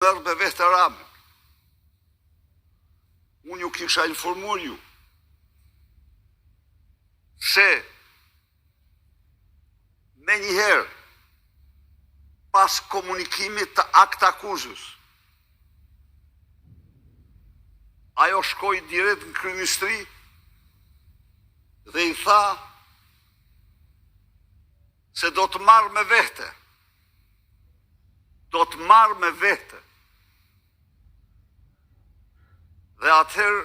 merë me vete Ramën. Unë ju kisha informuar ju se me njëherë pas komunikimit të akta akuzës, ajo shkoi direkt në kryeministri dhe i tha se do të marrë me vete. Do të marrë me vete. Dhe atëherë,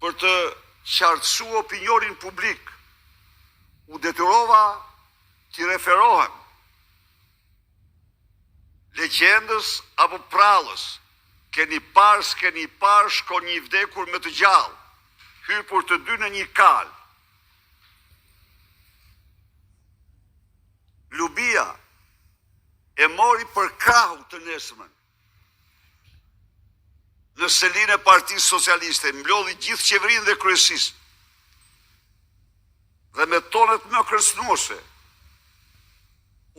për të qartësu opinionin publik, u detyrova t'i referohem legjendës apo prallës. Keni parë, s'keni parë, shkon një vdekur me të gjallë, hyrë të dy në një kalë. Lubia e mori për krahu të nesërmen në selinë e Partisë Socialiste, mblodhi gjithë qeverinë dhe kryesisë. Dhe me tonet më kërcënuese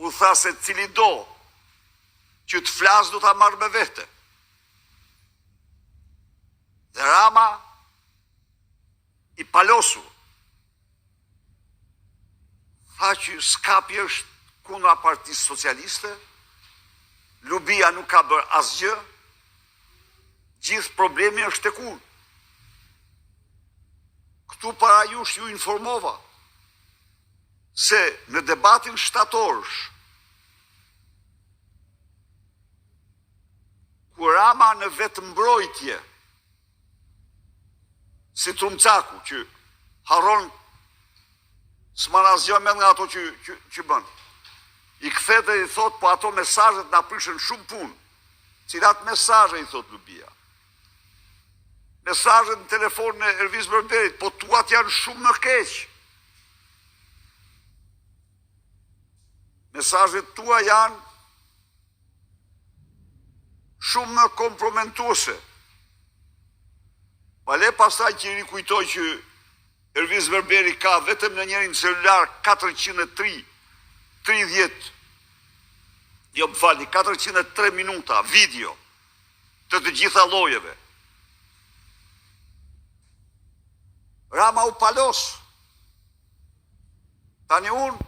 u tha se cili do që të flasë do ta marrë me vete. Dhe Rama i palosu. Tha që skapi është kundra Partisë Socialiste, Lubia nuk ka bërë asgjë, gjithë problemi është tek unë. Këtu para jush ju informova se në debatin shtatorësh, ku Rama në vetë mbrojtje, si Trumcaku, që harron s'man asgjë me nga ato që bën. I kthet dhe i thot, po ato mesazhet na prishën shumë punë. Cilat mesazhe, i thot Lubia? Mesazhet në telefon në Erviz Berberit, po tuat janë shumë më keq. Mesazhet tua janë shumë më kompromentuese. Pale pastaj që i rikujtoj që Erviz Berberi ka vetëm në njërin celular 403 minuta video të gjitha llojeve. Rama u palos. Tani unë